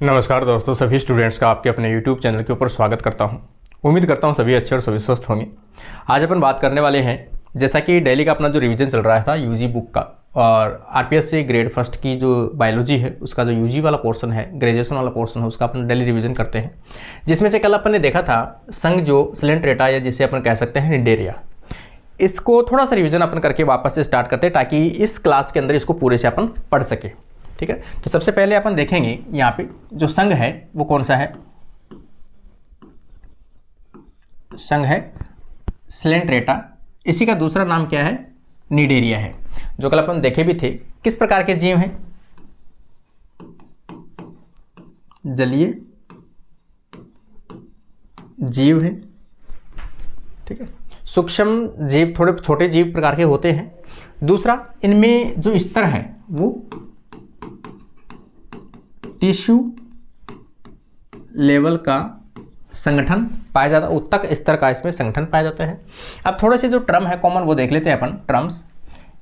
नमस्कार दोस्तों, सभी स्टूडेंट्स का आपके अपने YouTube चैनल के ऊपर स्वागत करता हूं। उम्मीद करता हूं सभी अच्छे और सभी स्वस्थ होंगे। आज अपन बात करने वाले हैं, जैसा कि डेली का अपना जो रिवीजन चल रहा था यूजी बुक का और आरपीएससी ग्रेड फर्स्ट की जो बायोलॉजी है उसका जो यूजी वाला पोर्शन है, ग्रेजुएशन वाला पोर्शन है, उसका अपन डेली रिवीजन करते हैं। जिसमें से कल अपन ने देखा था संघ जो सिलेंट्रेटा या जिसे अपन कह सकते हैं निडेरिया, इसको थोड़ा सा रिविजन अपन करके वापस से स्टार्ट करते हैं ताकि इस क्लास के अंदर इसको पूरे से अपन पढ़ सके। ठीक है, तो सबसे पहले अपन देखेंगे यहाँ पे जो संघ है वो कौन सा है। संघ है सिलेंट्रेटा, इसी का दूसरा नाम क्या है, निडेरिया है। जो कल अपन देखे भी थे, किस प्रकार के जीव हैं, जलीय जीव है। ठीक है, सूक्ष्म जीव थोड़े छोटे जीव प्रकार के होते हैं। दूसरा, इनमें जो स्तर है वो टिश्यू लेवल का संगठन पाया जाता है, उत्तक स्तर का इसमें संगठन पाया जाता है। अब थोड़े से जो टर्म है कॉमन वो देख लेते हैं अपन टर्म्स।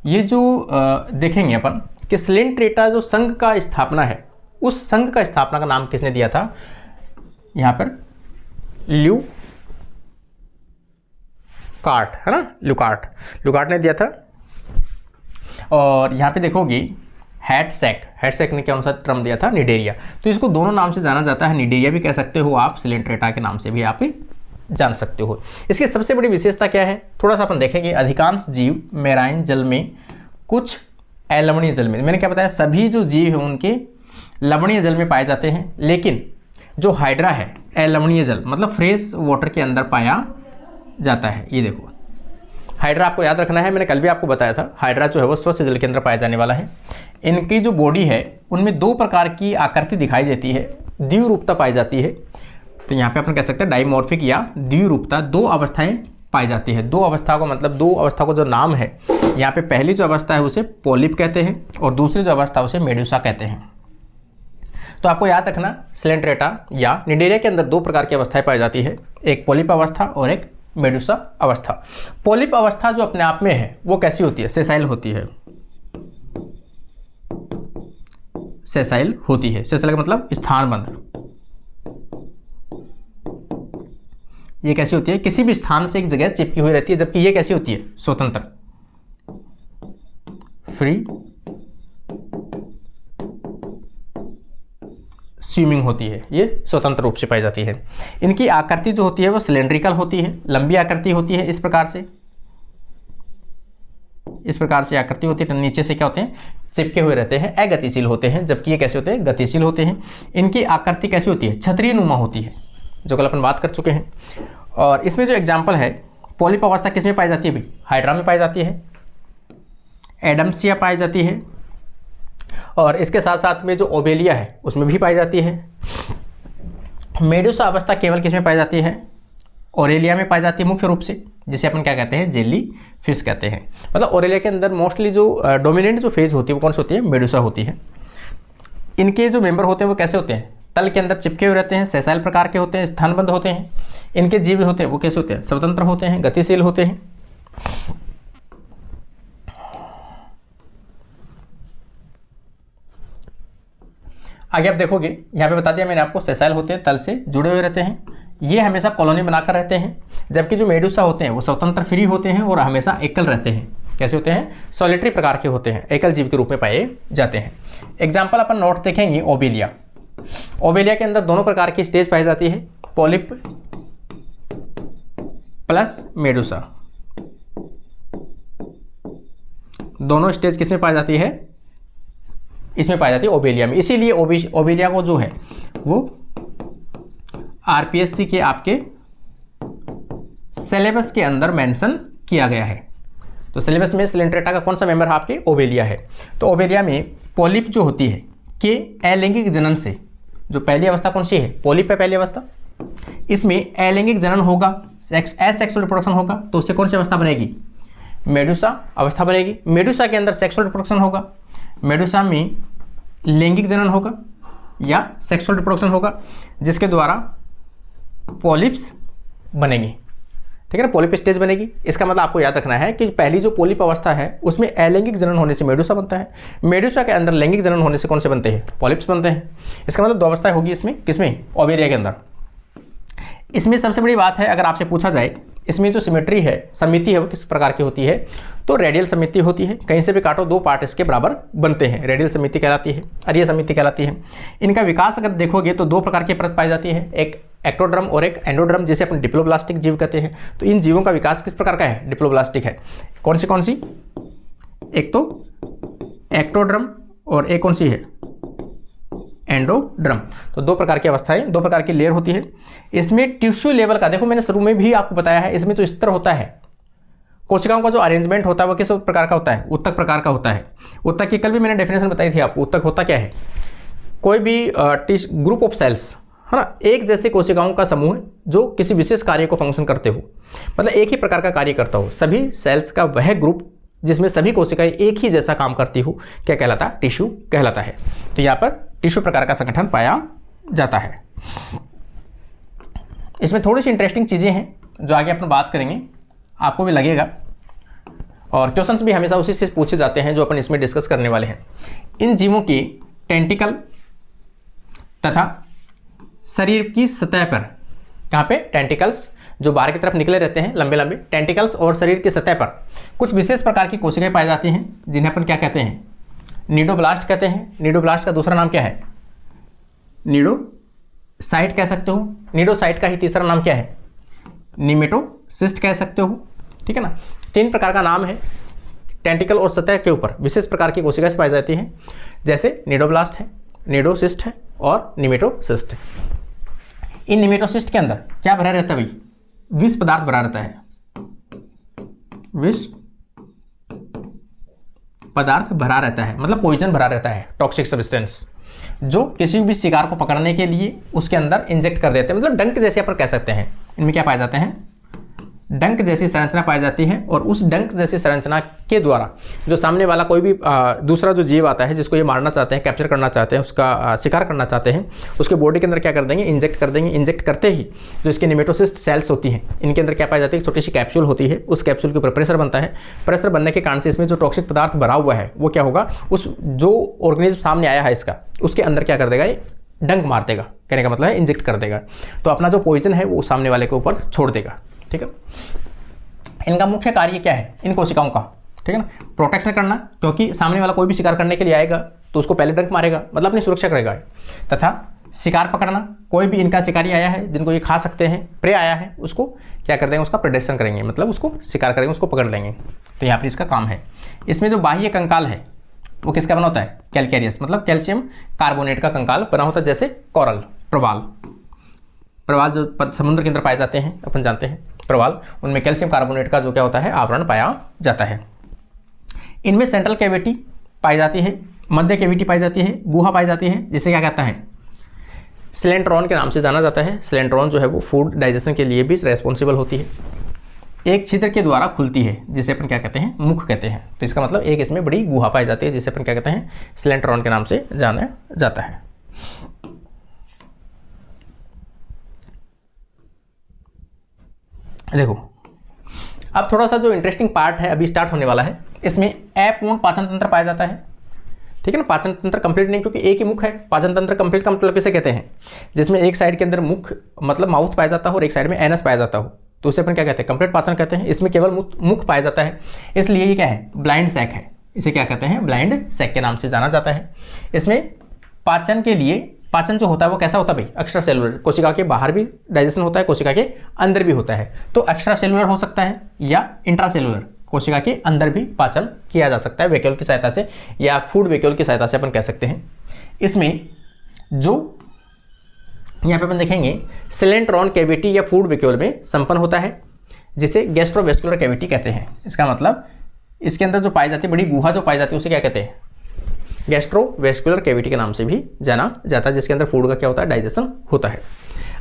ये जो देखेंगे अपन कि सिलेंट्रेटा जो संघ का स्थापना है, उस संघ का स्थापना का नाम किसने दिया था, यहाँ पर ल्यूकार्ट है ना, ल्यूकार्ट ने दिया था। और यहाँ पे देखोगे हैटसैक ने क्या सा टर्म दिया था, निडेरिया। तो इसको दोनों नाम से जाना जाता है, निडेरिया भी कह सकते हो आप, सिलेंट्रेटा के नाम से भी आप जान सकते हो। इसकी सबसे बड़ी विशेषता क्या है, थोड़ा सा अपन देखेंगे। अधिकांश जीव मेराइन जल में, कुछ अलवणीय जल में। मैंने क्या बताया, सभी जो जीव हैं उनके लवणीय जल में पाए जाते हैं, लेकिन जो हाइड्रा है अलवणीय जल मतलब फ्रेश वाटर के अंदर पाया जाता है। ये देखो हाइड्रा आपको याद रखना है, मैंने कल भी आपको बताया था, हाइड्रा जो है वो स्वच्छ जल के अंदर पाया जाने वाला है। इनकी जो बॉडी है उनमें दो प्रकार की आकृति दिखाई देती है, द्विरूपता पाई जाती है। तो यहाँ पे अपन कह सकते हैं डाइमॉर्फिक या द्विरूपता, दो अवस्थाएं पाई जाती है। दो अवस्था को मतलब दो अवस्था को जो नाम है, यहाँ पे पहली जो अवस्था है उसे पोलिप कहते हैं और दूसरी जो अवस्था उसे मेडुसा कहते हैं। तो आपको याद रखना, सिलेंट्रेटा या निडेरिया के अंदर दो प्रकार की अवस्थाएं पाई जाती है, एक पोलिप अवस्था और एक मेडुसा अवस्था। पोलिप अवस्था जो अपने आप में है वो कैसी होती है, सेसाइल होती है। सेसाइल होती है, सेसाइल का मतलब स्थानबद्ध। ये कैसी होती है, किसी भी स्थान से एक जगह चिपकी हुई रहती है, जबकि ये कैसी होती है, स्वतंत्र, फ्री स्विमिंग होती है, ये स्वतंत्र रूप से पाई जाती है। इनकी आकृति जो होती है वो सिलेंड्रिकल होती है, लंबी आकृति होती है। इस प्रकार से आकृति होती है। नीचे से क्या होते हैं, चिपके हुए रहते हैं, अगतिशील होते हैं, जबकि ये कैसे होते हैं, गतिशील होते हैं। इनकी आकृति कैसी होती है, छतरी नुमा होती है, जो कल अपन बात कर चुके हैं। और इसमें जो एग्जाम्पल है, पोलिप अवस्था किस में पाई जाती है भाई, हाइड्रा में पाई जाती है, एडम्सिया पाई जाती है, और इसके साथ साथ में जो ओबेलिया है उसमें भी पाई जाती है। मेडुसा अवस्था केवल किस में पाई जाती है, ओरेलिया में पाई जाती है मुख्य रूप से, जिसे अपन क्या कहते हैं, जेली फिश कहते हैं। मतलब ओरेलिया के अंदर मोस्टली जो डोमिनेंट जो फेज होती है वो कौन सी होती है, मेडुसा होती है। इनके जो मेंबर होते हैं वो कैसे होते हैं, तल के अंदर चिपके हुए रहते हैं, सेसाइल प्रकार के होते हैं, स्थानबद्ध होते हैं। इनके जीव होते हैं वो कैसे होते हैं, स्वतंत्र होते हैं, गतिशील होते हैं। आगे आप देखोगे, यहाँ पे बता दिया मैंने आपको, सेसाइल होते हैं, तल से जुड़े हुए रहते हैं, ये हमेशा कॉलोनी बनाकर रहते हैं। जबकि जो मेडुसा होते हैं वो स्वतंत्र फ्री होते हैं और हमेशा एकल रहते हैं। कैसे होते हैं, सॉलिटरी प्रकार के होते हैं, एकल जीव के रूप में पाए जाते हैं। एग्जाम्पल अपन नोट देखेंगे, ओबेलिया। ओबेलिया के अंदर दोनों प्रकार की स्टेज पाई जाती है, पोलिप प्लस मेडुसा। दोनों स्टेज किसमें पाई जाती है, इसमें पाई जाती है ओबेलिया में। इसीलिए ओबेलिया को जो है वो आरपीएससी के आपके सिलेबस के अंदर मेंशन किया गया है। तो सिलेबस में सिलेंट्रेटा का कौन सा मेंबर है आपके, ओबेलिया है। तो ओबेलिया में पोलिप जो होती है कि अलैंगिक जनन से, जो पहली अवस्था कौन सी है, पोलिप है पहली अवस्था, इसमें अलैंगिक जनन होगा, एसेक्सुअल रिप्रोडक्शन होगा, तो उससे कौन सी अवस्था बनेगी, मेडुसा अवस्था बनेगी। मेडुसा के अंदर सेक्सुअल रिप्रोडक्शन होगा, मेडुसा में लैंगिक जनन होगा या सेक्सुअल रिप्रोडक्शन होगा, जिसके द्वारा पॉलिप्स बनेंगे। ठीक है ना, पॉलिप स्टेज बनेगी। इसका मतलब आपको याद रखना है कि पहली जो पॉलिप अवस्था है उसमें अलैंगिक जनन होने से मेडूसा बनता है, मेडूसा के अंदर लैंगिक जनन होने से कौन से बनते हैं, पॉलिप्स बनते हैं। इसका मतलब 2 अवस्थाएं होगी इसमें, किसमें, ओवेरिया के अंदर। इसमें सबसे बड़ी बात है, अगर आपसे पूछा जाए इसमें जो सिमेट्री है, समिति है, वो किस प्रकार की होती है, तो रेडियल समिति होती है। कहीं से भी काटो 2 पार्ट इसके बराबर बनते हैं, रेडियल समिति कहलाती है, अरीय समिति कहलाती है। इनका विकास अगर देखोगे तो 2 प्रकार की परत पाई जाती है, एक एक्टोड्रम और एक एंडोड्रम, जिसे अपन डिप्लोब्लास्टिक जीव कहते हैं। तो इन जीवों का विकास किस प्रकार का है, डिप्लोब्लास्टिक है। कौन सी, एक तो एक्टोड्रम और एक कौन सी है, एंडोड्रम। तो 2 प्रकार की अवस्थाएं, 2 प्रकार की लेयर होती है। इसमें टिश्यू लेवल का, देखो मैंने शुरू में भी आपको बताया है, इसमें जो स्तर होता है, कोशिकाओं का जो अरेंजमेंट होता है वो किस प्रकार का होता है, उत्तक प्रकार का होता है। उत्तक की कल भी मैंने डेफिनेशन बताई थी आपको। उत्तक होता क्या है, कोई भी ग्रुप ऑफ सेल्स, है ना, एक जैसे कोशिकाओं का समूह जो किसी विशेष कार्य को फंक्शन करते हो, मतलब एक ही प्रकार का कार्य करता हो, सभी सेल्स का वह ग्रुप जिसमें सभी कोशिकाएं एक ही जैसा काम करती हो, क्या कहलाता है, टिश्यू कहलाता है। तो यहाँ पर टिश्यू प्रकार का संगठन पाया जाता है। इसमें थोड़ी सी इंटरेस्टिंग चीज़ें हैं जो आगे अपन बात करेंगे, आपको भी लगेगा, और क्वेश्चंस भी हमेशा उसी से पूछे जाते हैं जो अपन इसमें डिस्कस करने वाले हैं। इन जीवों की टेंटिकल तथा शरीर की सतह पर, कहाँ पे, टेंटिकल्स जो बाहर की तरफ निकले रहते हैं, लंबे लंबे टेंटिकल्स, और शरीर की सतह पर कुछ विशेष प्रकार की कोशिकाएं पाई जाती हैं जिन्हें अपन क्या कहते हैं, नीडोब्लास्ट कहते हैं। नीडोब्लास्ट का दूसरा नाम क्या है, नीडोसाइट कह सकते हो। नीडोसाइट का ही तीसरा नाम क्या है, निमेटोसिस्ट कह सकते हो। ठीक है ना, 3 प्रकार का नाम है टेंटिकल और सतह के ऊपर विशेष प्रकार की कोशिकाएं पाई जाती हैं, जैसे नीडोब्लास्ट है, नीडोसिस्ट है और निमेटोसिस्ट है। इन निमेटोसिस्ट के अंदर क्या भरा रहता है भाई, विष पदार्थ भरा रहता है, विष पदार्थ भरा रहता है, मतलब पॉइजन भरा रहता है, टॉक्सिक सब्सटेंस, जो किसी भी शिकार को पकड़ने के लिए उसके अंदर इंजेक्ट कर देते हैं, मतलब डंक जैसे अपन कह सकते हैं। इनमें क्या पाए जाते हैं, डंक जैसी संरचना पाई जाती है, और उस डंक जैसी संरचना के द्वारा जो सामने वाला कोई भी दूसरा जो जीव आता है जिसको ये मारना चाहते हैं, कैप्चर करना चाहते हैं, उसका शिकार करना चाहते हैं, उसके बॉडी के अंदर क्या कर देंगे, इंजेक्ट कर देंगे। इंजेक्ट करते ही जो इसके निमेटोसिस्ट सेल्स होती हैं, इनके अंदर क्या पाई जाती है, छोटी सी कैप्सूल होती है, उस कैप्सूल के ऊपर प्रेशर बनता है। प्रेशर बनने के कारण से इसमें जो टॉक्सिक पदार्थ भरा हुआ है वो क्या होगा, उस जो ऑर्गेनिज्म सामने आया है इसका, उसके अंदर क्या कर देगा, ये डंक मार देगा, कहने का मतलब है इंजेक्ट कर देगा। तो अपना जो पॉइजन है वो सामने वाले के ऊपर छोड़ देगा। ठीक है, इनका मुख्य कार्य क्या है, इन कोशिकाओं का, ठीक है ना, प्रोटेक्शन करना, क्योंकि सामने वाला कोई भी शिकार करने के लिए आएगा तो उसको पहले डंक मारेगा, मतलब अपनी सुरक्षा करेगा, तथा शिकार पकड़ना, कोई भी इनका शिकारी आया है जिनको ये खा सकते हैं, प्रे आया है, उसको क्या कर देंगे, उसका प्रेडेशन करेंगे, मतलब उसको शिकार करेंगे, उसको पकड़ लेंगे। तो यहाँ पर इसका काम है। इसमें जो बाह्य कंकाल है वो किसका बना होता है, कैल्केरियस, मतलब कैल्शियम कार्बोनेट का कंकाल बना होता है, जैसे कोरल, प्रवाल जो समुद्र के अंदर पाए जाते हैं, अपन जानते हैं प्रवाल, उनमें कैल्शियम कार्बोनेट का जो क्या होता है, आवरण पाया जाता है। इनमें सेंट्रल कैविटी पाई जाती है, मध्य कैविटी पाई जाती है, गुहा पाई जाती है, जिसे क्या कहता है, सिलेंट्रॉन के नाम से जाना जाता है। सिलेंट्रॉन जो है वो फूड डाइजेशन के लिए भी रेस्पॉन्सिबल होती है। एक छिद्र के द्वारा खुलती है, जिसे अपन क्या कहते हैं, मुख कहते हैं। तो इसका मतलब एक इसमें बड़ी गुहा पाई जाती है, जिसे अपन क्या कहते हैं, सिलेंट्रॉन के नाम से जाना जाता है। देखो अब थोड़ा सा जो इंटरेस्टिंग पार्ट है अभी स्टार्ट होने वाला है, इसमें अपूर्ण पाचन तंत्र पाया जाता है। ठीक है ना, पाचन तंत्र कंप्लीट नहीं, क्योंकि एक ही मुख है। पाचन तंत्र कंप्लीट का मतलब किसे कहते हैं, जिसमें एक साइड के अंदर मुख मतलब माउथ पाया जाता हो और एक साइड में एनस पाया जाता हो, तो उसे अपन क्या कहते हैं, कंप्लीट पाचन कहते हैं। इसमें केवल मुख पाया जाता है, इसलिए ये क्या है, ब्लाइंड सैक है। इसे क्या कहते हैं, ब्लाइंड सैक के नाम से जाना जाता है। इसमें पाचन के लिए, पाचन जो होता है वो कैसा होता है भाई, एक्स्ट्रा सेलुलर, कोशिका के बाहर भी डाइजेशन होता है, कोशिका के अंदर भी होता है। तो एक्स्ट्रा सेलुलर हो सकता है या इंट्रा सेलुलर, कोशिका के अंदर भी पाचन किया जा सकता है वैक्यूल की सहायता से, या फूड वैक्यूल की सहायता से अपन कह सकते हैं। इसमें जो यहाँ पे अपन देखेंगे सिलेंट्रॉन कैविटी या फूड वैक्यूल में संपन्न होता है, जिसे गैस्ट्रोवेस्कुलर कैविटी कहते हैं। इसका मतलब इसके अंदर जो पाई जाती है बड़ी गुहा जो पाई जाती है उसे क्या कहते हैं, गैस्ट्रोवेस्कुलर कैविटी के नाम से भी जाना जाता है, जिसके अंदर फूड का क्या होता है, डाइजेशन होता है।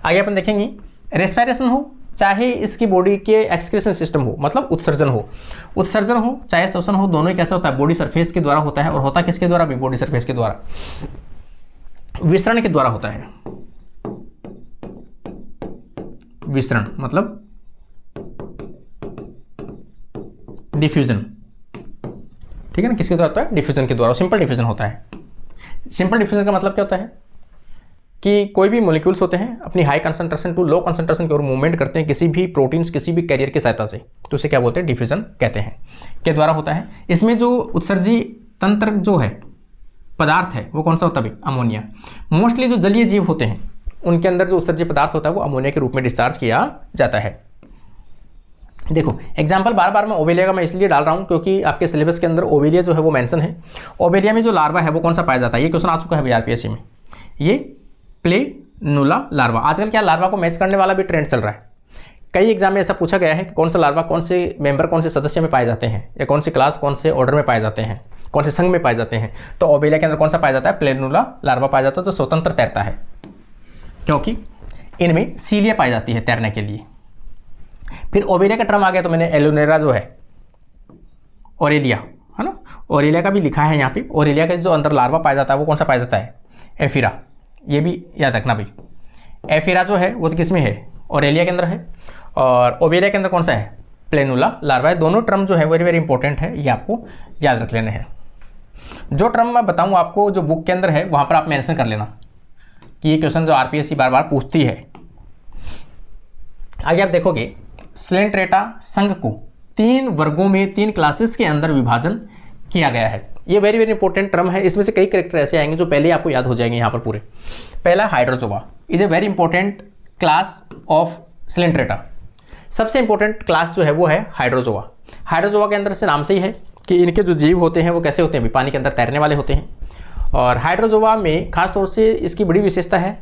आगे अपन देखेंगे रेस्पिरेशन हो, चाहे इसकी बॉडी के एक्सक्रीशन सिस्टम हो, मतलब उत्सर्जन हो चाहे श्वसन हो, दोनों ही कैसा होता है, बॉडी सरफेस के द्वारा होता है। और होता किसके द्वारा भी, बॉडी सरफेस के द्वारा, विसरण के द्वारा होता है। विसरण मतलब डिफ्यूजन, ठीक है ना, किसके द्वारा होता है? डिफ्यूजन के द्वारा, सिंपल डिफ्यूजन होता है। सिंपल डिफ्यूजन का मतलब क्या होता है कि कोई भी मॉलिक्यूल्स होते हैं अपनी high concentration to low concentration की ओर मूवमेंट करते हैं किसी भी प्रोटीन्स, किसी भी कैरियर की सहायता से, तो उसे क्या बोलते हैं? डिफ्यूजन कहते हैं, के द्वारा होता है। इसमें जो उत्सर्जी तंत्र जो है, पदार्थ है, वो कौन सा होता है भाई? अमोनिया। मोस्टली जो जलीय जीव होते हैं उनके अंदर जो उत्सर्जी पदार्थ होता है वो अमोनिया के रूप में डिस्चार्ज किया जाता है। देखो एग्जाम्पल बार बार मैं ओवेलिया का मैं इसलिए डाल रहा हूँ क्योंकि आपके सिलेबस के अंदर ओवेलिया जो है वो मेंशन है। ओवेलिया में जो लार्वा है वो कौन सा पाया जाता है? ये क्वेश्चन आ चुका है आरपीएससी में। ये प्लेनुला लार्वा, आजकल क्या लार्वा को मैच करने वाला भी ट्रेंड चल रहा है। कई एग्जाम में ऐसा पूछा गया है कि कौन सा लार्वा कौन से मेंबर, कौन से सदस्य में पाए जाते हैं, या कौन सी क्लास, कौन से ऑर्डर में पाए जाते हैं, कौन से संघ में पाए जाते हैं। तो ओवेलिया के अंदर कौन सा पाया जाता है? प्लेनुला लार्वा पाया जाता है, जो स्वतंत्र तैरता है, क्योंकि इनमें सीलिया पाई जाती है तैरने के लिए। फिर ओवेलिया का टर्म आ गया तो मैंने एलोनेरा जो है, ओरेलिया है ना, ओरेलिया का भी लिखा है यहाँ पे। ओरेलिया का जो अंदर लार्वा पाया जाता है वो कौन सा पाया जाता है? एफिरा। ये भी याद रखना भाई, एफिरा जो है वो तो किस में है? ओरेलिया के अंदर है। और ओवेलिया के अंदर कौन सा है? प्लेनुला लार्वा है। दोनों टर्म जो है वेरी वेरी इंपॉर्टेंट है, ये आपको याद रख लेने हैं। जो टर्म मैं बताऊँ आपको जो बुक के अंदर है वहाँ पर आप मेंशन कर लेना कि ये क्वेश्चन जो आरपीएससी बार बार पूछती है। आगे आप देखोगे सिलेंट्रेटा संघ को 3 वर्गों में, 3 क्लासेस के अंदर विभाजन किया गया है। ये वेरी वेरी इंपॉर्टेंट टर्म है। इसमें से कई कैरेक्टर ऐसे आएंगे जो पहले आपको याद हो जाएंगे यहाँ पर पूरे। पहला Hydrozoa is a very important class of Coelenterata. सबसे इंपॉर्टेंट क्लास जो है वो है हाइड्रोजोआ। हाइड्रोजोआ के अंदर से नाम से ही है कि इनके जो जीव होते हैं वो कैसे होते हैं? पानी के अंदर तैरने वाले होते हैं। और हाइड्रोजोआ में खासतौर से इसकी बड़ी विशेषता है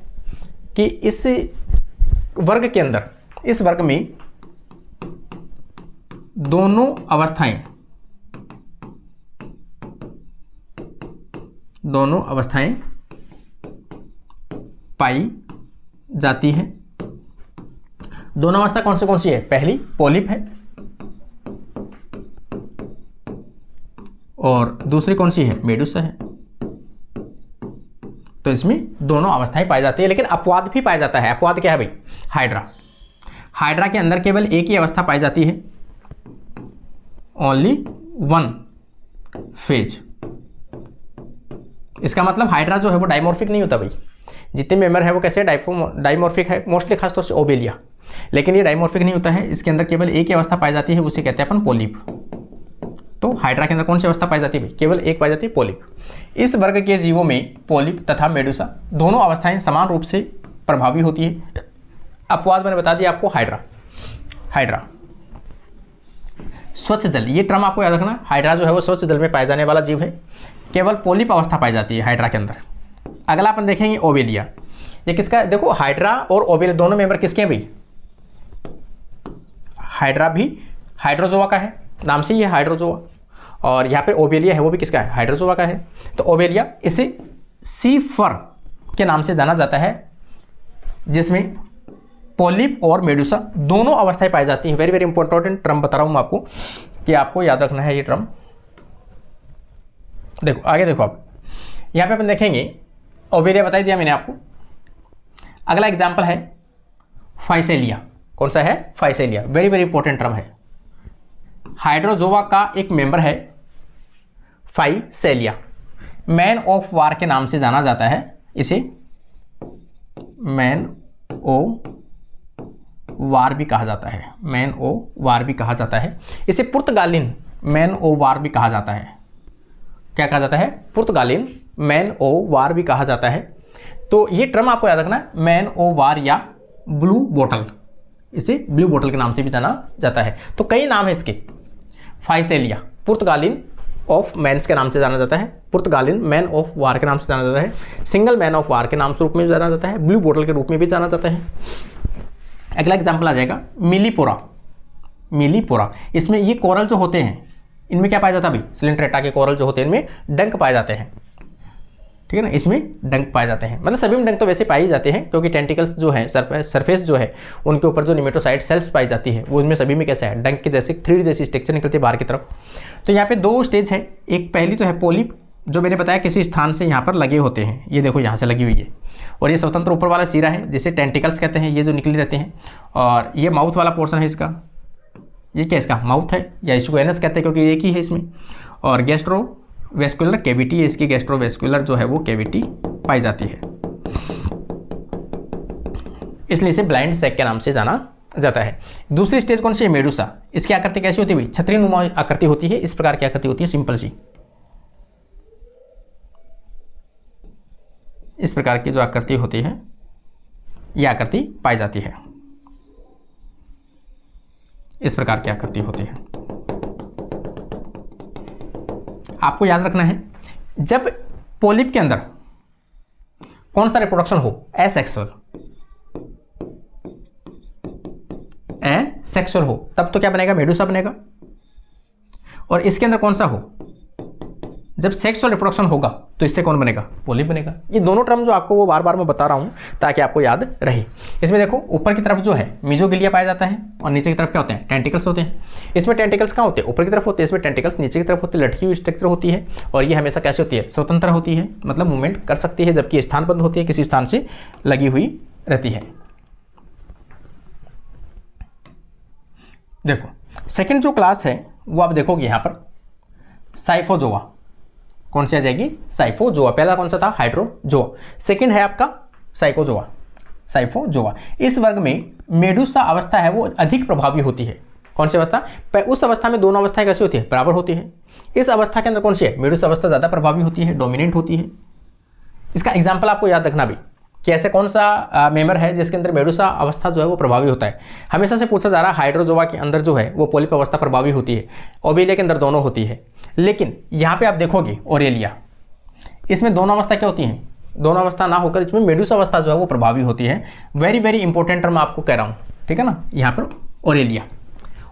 कि इस वर्ग के अंदर, इस वर्ग में दोनों अवस्थाएं पाई जाती है। दोनों अवस्था कौन सी है? पहली पॉलिप है और दूसरी कौन सी है? मेडुसा है। तो इसमें दोनों अवस्थाएं पाई जाती है, लेकिन अपवाद भी पाया जाता है। अपवाद क्या है भाई? हाइड्रा। हाइड्रा के अंदर केवल एक ही अवस्था पाई जाती है, ओनली 1 फेज। इसका मतलब हाइड्रा जो है वो डाइमॉर्फिक नहीं होता भाई। जितने मेंबर है वो कैसे डाइमॉर्फिक है, मोस्टली खासतौर से ओवेलिया, लेकिन ये डाइमॉर्फिक नहीं होता है। इसके अंदर केवल एक ही अवस्था पाई जाती है, उसे कहते हैं अपन पोलिप। तो हाइड्रा के अंदर कौन सी अवस्था पाई जाती है भाई? केवल एक पाई जाती है, पोलिप। इस वर्ग के जीवों में पोलिप तथा मेडुसा दोनों अवस्थाएं समान रूप से प्रभावी होती है। अपवाद मैंने बता दिया आपको, हाइड्रा। स्वच्छ जल, ये टर्म आपको याद रखना। हाइड्रा जो है वो स्वच्छ जल में पाया जाने वाला जीव है, केवल पोलिप अवस्था पाई जाती है हाइड्रा के अंदर। अगला अपन देखेंगे ओवेलिया। ये किसका? देखो हाइड्रा और ओवेलिया दोनों मेंबर किसके हैं भाई? हाइड्रा भी हाइड्रोजोआ का है, नाम से ही है हाइड्रोजोआ। और यहाँ पे ओवेलिया है वो भी किसका है? हाइड्रोजोआ का है। तो ओवेलिया इसे सी फर के नाम से जाना जाता है, जिसमें पोलिप और मेडुसा दोनों अवस्थाएं पाई जाती हैं। वेरी वेरी इंपॉर्टेंट टर्म बता रहा हूँ मैं आपको कि आपको याद रखना है ये टर्म। देखो आगे देखो आप, यहाँ पे अपन देखेंगे ओवेलिया बता दिया मैंने आपको। अगला एग्जाम्पल है फाइसेलिया। कौन सा है? Physalia. Very very important term है। हाइड्रोजोआ का एक मेंबर है फाइसेलिया। मैन ऑफ वार के नाम से जाना जाता है इसे। मैन ओ वार भी कहा जाता है, मैन ओ वार भी कहा जाता है। इसे पुर्तगालिन मैन ओ वार भी कहा जाता है। क्या कहा जाता है? पुर्तगालिन मैन ओ वार भी कहा जाता है। तो ये टर्म आपको याद रखना, मैन ओ वार या ब्लू बोटल, इसे ब्लू बोटल के नाम से भी जाना जाता है। तो कई नाम है इसके। फाइसेलिया पुर्तगालिन ऑफ मैन्स के नाम से जाना जाता है, पुर्तगालिन मैन ऑफ वार के नाम से जाना जाता है, सिंगल मैन ऑफ वार के नाम से रूप में जाना जाता है, ब्लू बोटल के रूप में भी जाना जाता है। अगला एग्जाम्पल आ जाएगा मिलीपोरा। मिलीपोरा, इसमें ये कोरल जो होते हैं इनमें क्या पाया जाता है भाई? सिलेंट्रेटा के कोरल जो होते हैं इनमें डंक पाए जाते हैं, ठीक है ना, इसमें डंक पाए जाते हैं। मतलब सभी में डंक तो वैसे पाए ही जाते हैं क्योंकि टेंटिकल्स जो है सरफेस जो है उनके ऊपर जो निमेटोसाइड सेल्स पाई जाती है वो इनमें सभी में कैसा है? डंक के जैसे 3D जैसी स्ट्रक्चर निकलती है बाहर की तरफ। तो यहाँ पे 2 स्टेज है। एक पहली तो है पोलिप, जो मैंने बताया किसी स्थान से यहाँ पर लगे होते हैं, ये देखो यहाँ से लगी हुई है। और ये स्वतंत्र ऊपर वाला सिरा है जिसे टेंटिकल्स कहते हैं, ये जो निकली रहते हैं। और ये माउथ वाला पोर्शन है इसका, ये क्या इसका माउथ है, या इसको एनस कहते हैं क्योंकि एक ही है इसमें। और गैस्ट्रोवेस्कुलर कैविटी है, इसकी गैस्ट्रोवेस्कुलर जो है वो कैविटी पाई जाती है, इसलिए इसे ब्लाइंड सैक के नाम से जाना जाता है। दूसरी स्टेज कौन सी है, मेडुसा। इसकी आकृति कैसी होती है, छतरी नुमा आकृति होती है, इस प्रकार की आकृति होती है, सिंपल सी इस प्रकार की जो आकृति होती है, यह आकृति पाई जाती है, इस प्रकार की आकृति होती है। आपको याद रखना है, जब पोलिप के अंदर कौन सा रिप्रोडक्शन हो, एसेक्सुअल हो, तब तो क्या बनेगा, मेडुसा बनेगा। और इसके अंदर कौन सा हो, जब सेक्सुअल रिप्रोडक्शन होगा, तो इससे कौन बनेगा, पोलिप बनेगा। ये दोनों टर्म जो आपको वो बार बार मैं बता रहा हूं ताकि आपको याद रहे। इसमें देखो ऊपर की तरफ जो है मीजोगिलिया पाया जाता है, और नीचे की तरफ क्या होते हैं, टेंटिकल्स होते हैं। इसमें टेंटिकल्स कहाँ होते हैं, ऊपर की तरफ होते हैं, इसमें टेंटिकल्स नीचे की तरफ होती है, लटकी हुई स्ट्रक्चर होती है, और ये हमेशा कैसे होती है, स्वतंत्र होती है, मतलब मूवमेंट कर सकती है, जबकि स्थानबद्ध होती है, किसी स्थान से लगी हुई रहती है। देखो सेकंड जो क्लास है वो आप देखोगे यहाँ पर साइफोजोआ, कौन सी आ जाएगी, साइफोजोआ। पहला कौन सा था, हाइड्रोजोआ। सेकंड है आपका साइफोजोआ। इस वर्ग में मेडुसा अवस्था है वो अधिक प्रभावी होती है। कौन सी अवस्था, उस अवस्था में दोनों अवस्थाएं कैसी होती है, बराबर होती है। इस अवस्था के अंदर कौन सी है, मेडुसा अवस्था ज़्यादा प्रभावी होती है, डोमिनेंट होती है। इसका एग्जाम्पल आपको याद रखना भी कि ऐसे कौन सा मेंबर है जिसके अंदर मेडुसा अवस्था जो है वो प्रभावी होता है। हमेशा से पूछा जा रहा है, हाइड्रोजोआ के अंदर जो है वो पोलिप अवस्था प्रभावी होती है, ओबेलिया के अंदर दोनों होती है। लेकिन यहाँ पे आप देखोगे ओरेलिया, इसमें दोनों अवस्था क्या होती हैं, दोनों अवस्था ना होकर इसमें मेडुसा अवस्था जो है वो प्रभावी होती है। वेरी वेरी इंपॉर्टेंट टर्म आपको कह रहा हूँ, ठीक है ना। यहाँ पर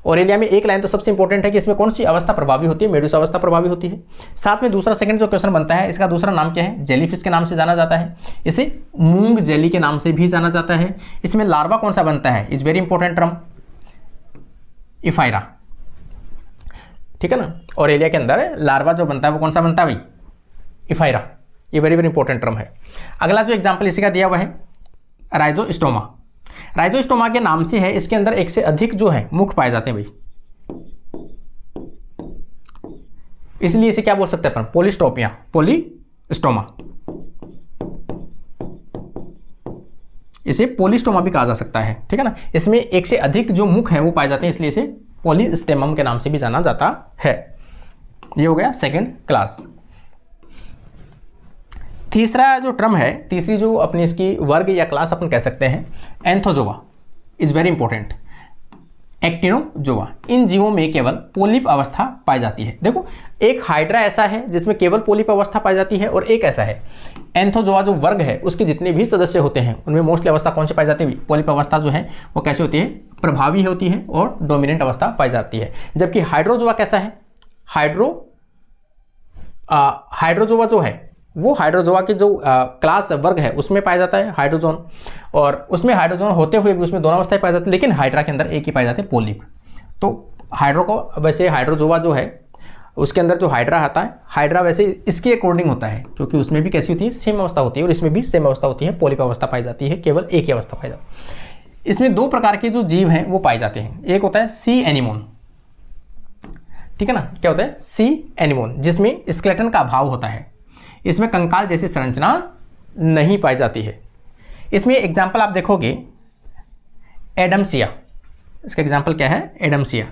ओरेलिया में एक लाइन तो सबसे इंपॉर्टेंट है कि इसमें कौन सी अवस्था प्रभावी होती है, मेडुसा अवस्था प्रभावी होती है। साथ में दूसरा सेकंड जो क्वेश्चन बनता है, इसका दूसरा नाम क्या है, जेलीफिश के नाम से जाना जाता है, इसे मूंग जेली के नाम से भी जाना जाता है। इसमें लार्वा कौन सा बनता है, is very important term, ephyra, ठीक है ना। ओरेलिया के अंदर लार्वा जो बनता है वो कौन सा बनता है भाई, इफायरा। ये वेरी वेरी इंपॉर्टेंट टर्म है। अगला जो एग्जाम्पल इसी का दिया हुआ है राइजोस्टोमा। राइजोस्टोमा के नाम से है, इसके अंदर एक से अधिक जो है मुख पाए जाते हैं भाई, इसलिए इसे क्या बोल सकते हैं अपन, पोलिस्टोमा। इसे पोलिस्टोमा भी कहा जा सकता है, ठीक है ना। इसमें एक से अधिक जो मुख है वो पाए जाते हैं, इसलिए इसे पोलिस्टेमम के नाम से भी जाना जाता है। ये हो गया सेकंड क्लास। तीसरा जो टर्म है, तीसरी जो अपनी इसकी वर्ग या क्लास अपन कह सकते हैं, एंथोजोआ इज वेरी इंपॉर्टेंट, एक्टिनोजोआ। इन जीवों में केवल पोलिप अवस्था पाई जाती है। देखो एक हाइड्रा ऐसा है जिसमें केवल पोलिप अवस्था पाई जाती है, और एक ऐसा है एंथोजोआ जो वर्ग है उसके जितने भी सदस्य होते हैं उनमें मोस्टली अवस्था कौन सी पाई जाती है, पोलिप अवस्था जो है वो कैसी होती है, प्रभावी होती है और डोमिनेंट अवस्था पाई जाती है। जबकि हाइड्रोजोआ कैसा है, हाइड्रोजोआ जो है वो हाइड्रोजोआ की जो क्लास वर्ग है उसमें पाया जाता है हाइड्रोजोन, और उसमें हाइड्रोजोन होते हुए भी उसमें दोनों अवस्थाएं पाई जाती है, लेकिन हाइड्रा के अंदर एक ही पाए जाते हैं, पोलिप। तो वैसे हाइड्रोजोआ जो है उसके अंदर जो हाइड्रा आता है, हाइड्रा वैसे इसके अकॉर्डिंग होता है क्योंकि उसमें भी कैसी होती है, सेम अवस्था होती है, और इसमें भी सेम अवस्था होती है, पोलिप अवस्था पाई जाती है, केवल एक ही अवस्था पाई जाती है। इसमें दो प्रकार के जो जीव हैं वो पाए जाते हैं। एक होता है सी एनिमोन, ठीक है ना। क्या होता है, सी एनिमोन, जिसमें स्केलेटन का अभाव होता है, इसमें कंकाल जैसी संरचना नहीं पाई जाती है। इसमें एग्जाम्पल आप देखोगे एडम्सिया, इसका एग्जाम्पल क्या है, एडम्सिया।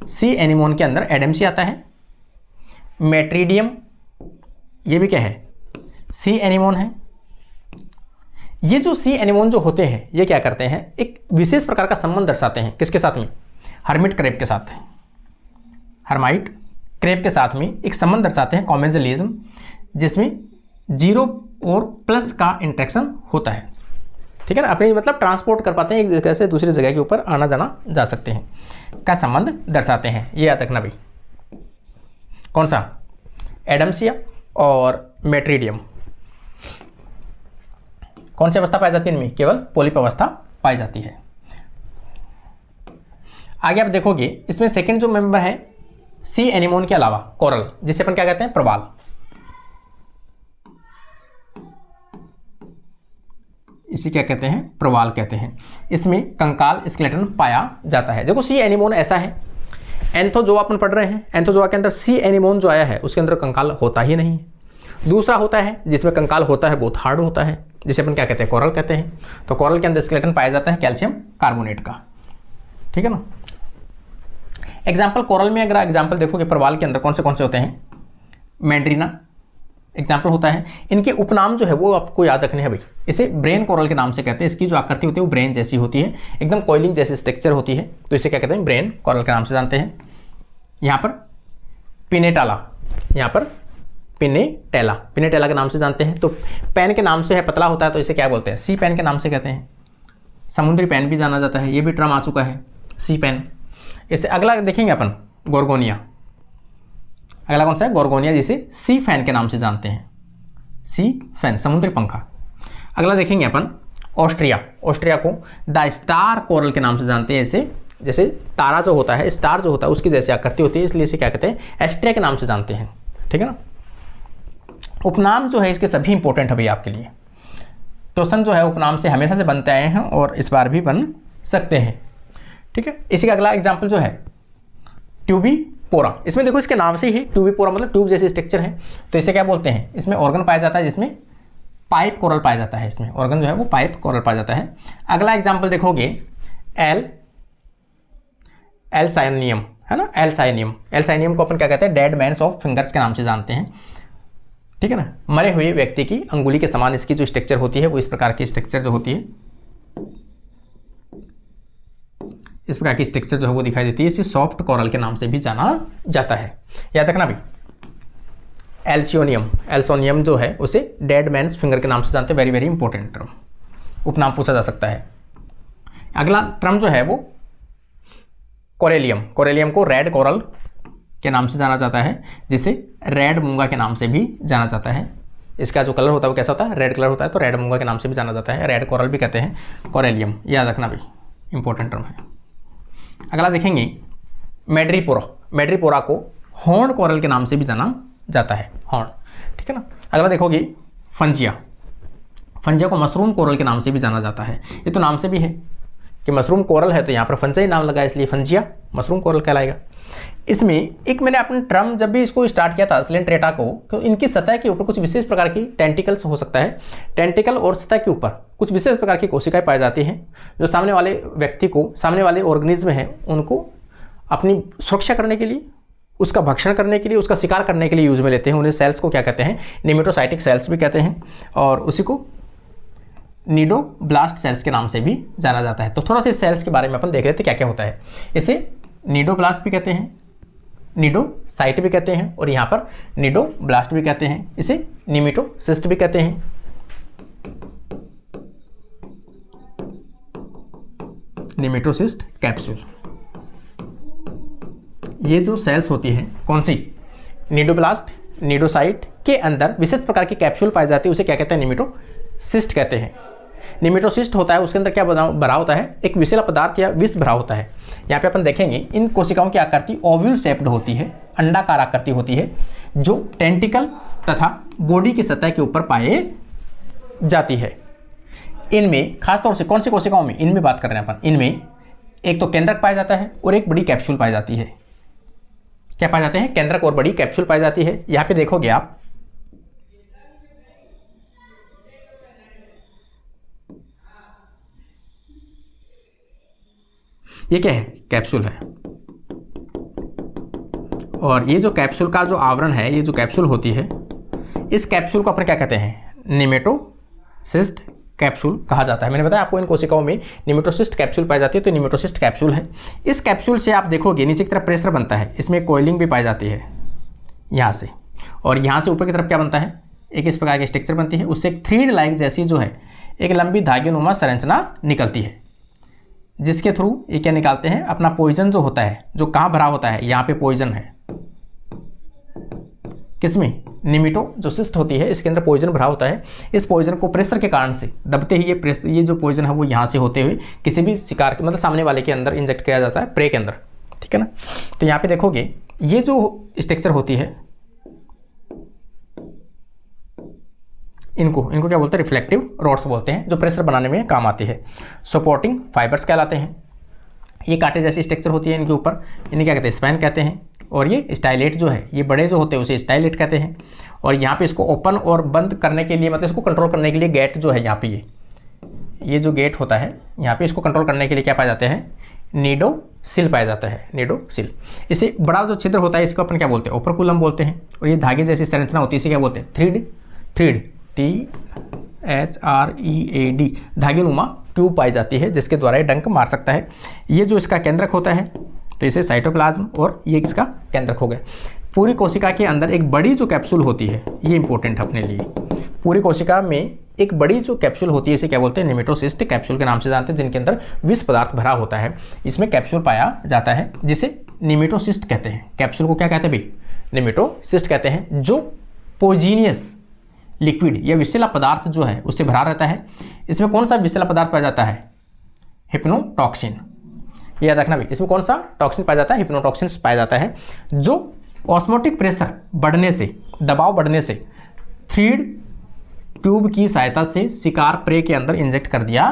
सी एनिमोन के अंदर एडम्सिया आता है। मेट्रीडियम, ये भी क्या है, सी एनिमोन है। ये जो सी एनिमोन जो होते हैं ये क्या करते हैं, एक विशेष प्रकार का संबंध दर्शाते हैं, किसके साथ में, हर्मिट क्रेब के साथ, हर्माइट क्रेब के साथ में एक संबंध दर्शाते हैं, कॉमेंजलिज्म, जिसमें 0 और प्लस का इंट्रैक्शन होता है, ठीक है ना। अपने मतलब ट्रांसपोर्ट कर पाते हैं, एक जगह से दूसरी जगह के ऊपर आना जाना जा सकते हैं, का संबंध दर्शाते हैं। ये याद रखना भाई, कौन सा, एडम्सिया और मेट्रीडियम। कौन सी अवस्था पाई जाती है इनमें, केवल पोलिप अवस्था पाई जाती है। आगे आप देखोगे इसमें सेकंड जो मेंबर है सी एनिमोन के अलावा कोरल, जिसे अपन क्या कहते हैं, प्रवाल। इसी क्या कहते हैं, प्रवाल कहते हैं। इसमें कंकाल स्केलेटन पाया जाता है। देखो सी एनिमोन ऐसा है एंथोजोआ अपन पढ़ रहे हैं, एंथोजोआ के अंदर सी एनिमोन जो आया है उसके अंदर कंकाल होता ही नहीं है। दूसरा होता है जिसमें कंकाल होता है बहुत हार्ड होता है, जिसे अपन क्या कहते हैं, कोरल कहते हैं। तो कोरल के अंदर स्केलेटन पाया जाता है कैल्शियम कार्बोनेट का, ठीक है ना। एग्जाम्पल कोरल में अगर एग्जाम्पल देखोगे प्रवाल के अंदर कौन से होते हैं, मैंड्रीना एग्जाम्पल होता है। इनके उपनाम जो है वो आपको याद रखने हैं भाई। इसे ब्रेन कोरल के नाम से कहते हैं, इसकी जो आकृति होती है वो ब्रेन जैसी होती है, एकदम कॉइलिंग जैसी स्ट्रक्चर होती है, तो इसे क्या कहते हैं, ब्रेन कोरल के नाम से जानते हैं। यहाँ पर पिनेटाला, यहाँ पर पिनेटेला, पिनेटेला के नाम से जानते हैं। तो पेन के नाम से है, पतला होता है, तो इसे क्या बोलते हैं, सी पेन के नाम से कहते हैं। समुद्री पेन भी जाना जाता है, ये भी टर्म आ चुका है, सी पेन। इसे अगला देखेंगे अपन गोर्गोनिया, अगला कौन सा है, गोर्गोनिया, जिसे सी फैन के नाम से जानते हैं, सी फैन समुद्री पंखा। अगला देखेंगे अपन ऑस्ट्रिया, ऑस्ट्रिया को द स्टार कोरल के नाम से जानते हैं। इसे जैसे तारा जो होता है, स्टार जो होता है उसकी जैसी आकृति होती है, इसलिए इसे क्या कहते हैं, एस्ट्रिया के नाम से जानते हैं, ठीक है ना। उपनाम जो है इसके सभी इंपॉर्टेंट है भाई आपके लिए। क्वेश्चन जो है उपनाम से हमेशा से बनते आए हैं और इस बार भी बन सकते हैं, ठीक है। इसी का अगला एग्जाम्पल जो है ट्यूबीपोरा, इसमें देखो इसके नाम से ही ट्यूबीपोरा मतलब ट्यूब जैसी स्ट्रक्चर है, तो इसे क्या बोलते हैं, इसमें ऑर्गन पाया जाता है जिसमें पाइप कोरल पाया जाता है, इसमें ऑर्गन जो है वो पाइप कोरल पाया जाता है। अगला एग्जाम्पल देखोगे एल्साइनियम, है ना, एल्साइनियम। एल्साइनियम को अपन क्या कहते हैं, डेड मैन्स ऑफ फिंगर्स के नाम से जानते हैं, ठीक है ना। मरे हुए व्यक्ति की अंगुली के समान इसकी जो स्ट्रक्चर होती है वो इस प्रकार की स्ट्रक्चर जो होती है, इस प्रकार की स्ट्रक्चर जो है वो दिखाई देती है। इसे सॉफ्ट कोरल के नाम से भी जाना जाता है, याद रखना भाई। एल्सियोनियम, एल्सोनियम जो है उसे डेड मैन्स फिंगर के नाम से जानते हैं, वेरी वेरी इंपॉर्टेंट टर्म, उपनाम पूछा जा सकता है। अगला टर्म जो है वो कोरेलियम, कोरेलियम को रेड कोरल के नाम से जाना जाता है, जिसे रेड मूंगा के नाम से भी जाना जाता है। इसका जो कलर होता है वो कैसा होता है, रेड कलर होता है, तो रेड मूंगा के नाम से भी जाना जाता है, रेड कोरल भी कहते हैं कोरेलियम, याद रखना भाई, इंपॉर्टेंट टर्म है। अगला देखेंगे मैड्रीपोरा, मैड्रीपोरा को हॉर्न कोरल के नाम से भी जाना जाता है, हॉर्न, ठीक है ना। अगला देखोगे फंजिया, फंजिया को मशरूम कोरल के नाम से भी जाना जाता है। ये तो नाम से भी है कि मशरूम कोरल है, तो यहाँ पर फंजिया ही नाम लगा, इसलिए फंजिया मशरूम कोरल कहलाएगा। इसमें एक मैंने अपने टर्म जब भी इसको स्टार्ट किया था सिलेंट्रेटा को, तो इनकी सतह के ऊपर कुछ विशेष प्रकार की टेंटिकल्स हो सकता है, टेंटिकल और सतह के ऊपर कुछ विशेष प्रकार की कोशिकाएं पाई जाती हैं, जो सामने वाले व्यक्ति को, सामने वाले ऑर्गेनिज्म हैं उनको अपनी सुरक्षा करने के लिए, उसका भक्षण करने के लिए, उसका शिकार करने के लिए यूज में लेते हैं। उन्हें सेल्स को क्या कहते हैं, निमेटोसाइटिक सेल्स भी कहते हैं, और उसी को नीडोब्लास्ट सेल्स के नाम से भी जाना जाता है। तो थोड़ा सा सेल्स के बारे में अपन देख लेते हैं क्या क्या होता है। इसे नीडोब्लास्ट भी कहते हैं, नीडोसाइट भी कहते हैं, और यहाँ पर नीडोब्लास्ट भी कहते हैं। इसे निमेटोसिस्ट भी कहते हैं। निमेटोसिस्ट कैप्सूल, ये जो सेल्स होती हैं कौन सी, नीडोब्लास्ट, नीडोसाइट के अंदर विशेष प्रकार की कैप्सूल पाई जाती है, उसे क्या कहते हैं, निमेटोसिस्ट कहते हैं। निमेटोसिस्ट होता है, उसके अंदर क्या भरा होता है, एक विषैला पदार्थ या विष भरा होता है। यहाँ पे अपन देखेंगे इन कोशिकाओं की आकृति ओव्यूल शेप्ड होती है, अंडाकार आकृति होती है, जो टेंटिकल तथा बॉडी की सतह के ऊपर पाए जाती है। इनमें खासतौर से कौन सी कोशिकाओं में, इनमें बात कर रहे हैं अपन, इनमें एक तो केंद्रक पाया जाता है और एक बड़ी कैप्सूल पाई जाती है। क्या पाए जाते हैं, केंद्रक और बड़ी कैप्सूल पाई जाती है। यहाँ पे देखोगे आप ये क्या है, कैप्सूल है, और ये जो कैप्सूल का जो आवरण है, ये जो कैप्सूल होती है, इस कैप्सूल को अपन क्या कहते हैं, निमेटोसिस्ट कैप्सूल कहा जाता है। मैंने बताया आपको इन कोशिकाओं में निमेटोसिस्ट कैप्सूल पाई जाती है, तो निमेटोसिस्ट कैप्सूल है। इस कैप्सूल से आप देखोगे नीचे की तरफ प्रेशर बनता है, इसमें कोइलिंग भी पाई जाती है यहाँ से, और यहाँ से ऊपर की तरफ क्या बनता है, एक इस प्रकार की स्ट्रक्चर बनती है, उससे एक थ्रेड लाइक जैसी जो है एक लंबी धागेनुमा संरचना निकलती है, जिसके थ्रू ये क्या निकालते हैं, अपना पॉइजन जो होता है, जो कहाँ भरा होता है, यहाँ पे पॉइजन है, किसमें, निमेटो जो सिस्ट होती है इसके अंदर पॉइजन भरा होता है। इस पॉइजन को प्रेशर के कारण से दबते ही ये जो पॉइजन है वो यहाँ से होते हुए किसी भी शिकार के मतलब सामने वाले के अंदर इंजेक्ट किया जाता है, प्रे के अंदर, ठीक है ना। तो यहाँ पे देखोगे ये जो स्ट्रक्चर होती है, इनको क्या बोलते हैं, रिफ्लेक्टिव रॉड्स बोलते हैं, जो प्रेशर बनाने में काम आती है। सपोर्टिंग फाइबर्स कहलाते हैं। ये कांटे जैसी स्ट्रक्चर होती है इनके ऊपर, इन्हें क्या कहते हैं, स्पाइन कहते हैं। और ये स्टाइलेट जो है, ये बड़े जो होते हैं उसे स्टाइलेट कहते हैं। और यहाँ पे इसको ओपन और बंद करने के लिए, मतलब इसको कंट्रोल करने के लिए गेट जो है यहाँ पे ये जो गेट होता है यहाँ पे, इसको कंट्रोल करने के लिए क्या पाए जाते हैं, नीडोसिल पाया जाता है, नीडोसिल। इसे बड़ा जो छिद्र होता है इसको अपन क्या बोलते हैं, ओपरकुलम बोलते हैं। और ये धागे जैसी संरचना होती है इसे क्या बोलते हैं, थ्रीड, THREAD, धागे नुमा ट्यूब पाई जाती है जिसके द्वारा ये डंक मार सकता है। ये जो इसका केंद्रक होता है तो इसे साइटोप्लाज्म, और ये इसका केंद्रक हो गया। पूरी कोशिका के अंदर एक बड़ी जो कैप्सूल होती है, ये इंपॉर्टेंट है अपने लिए, पूरी कोशिका में एक बड़ी जो कैप्सूल होती है इसे क्या बोलते हैं, नेमेटोसिस्ट कैप्सूल के नाम से जानते हैं, जिनके अंदर विष पदार्थ भरा होता है। इसमें कैप्सूल पाया जाता है जिसे नेमेटोसिस्ट कहते हैं। कैप्सूल को क्या कहते हैं भाई, नेमेटोसिस्ट कहते हैं, जो पोजीनियस लिक्विड या विषैला पदार्थ जो है उससे भरा रहता है। इसमें कौन सा विषैला पदार्थ पाया जाता है, हिप्नोटॉक्सिन, याद रखना भाई। इसमें कौन सा टॉक्सिन पाया जाता है, हिप्नोटॉक्सिन पाया जाता है, जो ऑस्मोटिक प्रेशर बढ़ने से, दबाव बढ़ने से थ्रीड ट्यूब की सहायता से शिकार प्रे के अंदर इंजेक्ट कर दिया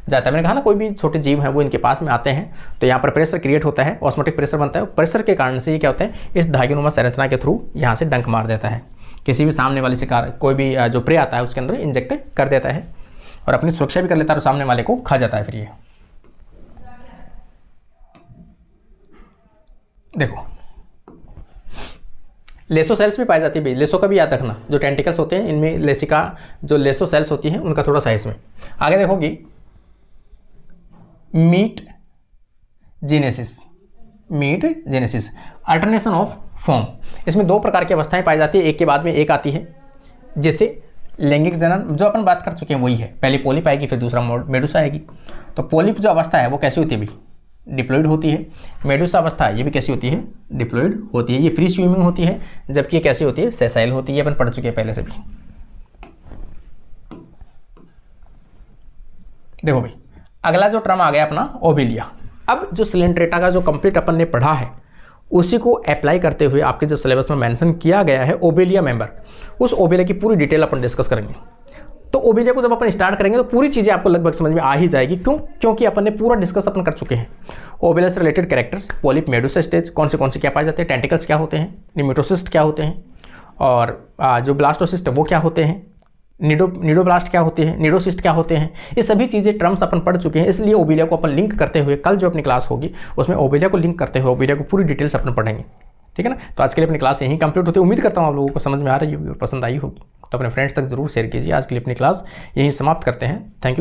जाता है। मैंने कहा ना, कोई भी छोटे जीव हैं वो इनके पास में आते हैं तो यहाँ पर प्रेशर क्रिएट होता है, ऑस्मोटिक प्रेशर बनता है। प्रेशर के कारण से ये क्या होता है, इस धागेनुमा संरचना के थ्रू यहाँ से डंक मार देता है, किसी भी सामने वाले शिकार, कोई भी जो प्रे आता है उसके अंदर इंजेक्ट कर देता है और अपनी सुरक्षा भी कर लेता है और सामने वाले को खा जाता है। फिर ये देखो, लेसो सेल्स भी पाई जाती है भाई, लेसो का भी याद रखना, जो टेंटिकल्स होते हैं इनमें लेसिका जो लेसो सेल्स होती हैं उनका थोड़ा सा इसमें आगे देखोगी। Metagenesis, alternation of form, इसमें दो प्रकार की अवस्थाएं पाई जाती है, एक के बाद में एक आती है, जिससे लैंगिक जनन जो अपन बात कर चुके हैं वही है। पहले पोलिप आएगी, फिर दूसरा मेडुसा आएगी। तो पोलिप जो अवस्था है वो कैसी होती है भाई, डिप्लॉइड होती है। मेडुसा अवस्था ये भी कैसी होती है, डिप्लॉइड होती है। ये फ्री स्विमिंग होती है, जबकि ये कैसी होती है, सेसाइल होती है। अपन पढ़ चुके हैं पहले से भी। देखो भाई, अगला जो टर्म आ गया अपना ओबेलिया। अब जो सिलेंट्रेटा का जो कंप्लीट अपन ने पढ़ा है उसी को अप्लाई करते हुए आपके जो सिलेबस में मेंशन किया गया है ओबेलिया मेंबर, उस ओबेलिया की पूरी डिटेल अपन डिस्कस करेंगे। तो ओबेलिया को जब अपन स्टार्ट करेंगे तो पूरी चीज़ें आपको लगभग समझ में आ ही जाएगी। क्यों? क्योंकि अपन ने पूरा डिस्कस अपन कर चुके हैं। ओबेलिया से related characters, polyp, Medusa stage, कौन से क्या पाए जाते हैं, टेंटिकल्स क्या होते हैं, निमेटोसिस्ट क्या होते हैं, और जो ब्लास्टोसिस्ट वो क्या होते हैं, नीडोब्लास्ट क्या होते हैं, नीडोसिस्ट क्या होते हैं, ये सभी चीज़ें टर्म्स अपन पढ़ चुके हैं। इसलिए ओबेलिया को अपन लिंक करते हुए कल जो अपनी क्लास होगी उसमें ओबेलिया को लिंक करते हुए ओबेलिया को पूरी डिटेल्स अपन पढ़ेंगे। ठीक है ना। तो आज के लिए अपनी क्लास यहीं कंप्लीट होती है। उम्मीद करता हूँ आप लोगों को समझ में आ रही होगी और पसंद आई होगी। तो अपने फ्रेंड्स तक जरूर शेयर कीजिए। आज के लिए अपनी क्लास यहीं समाप्त करते हैं। Thank you.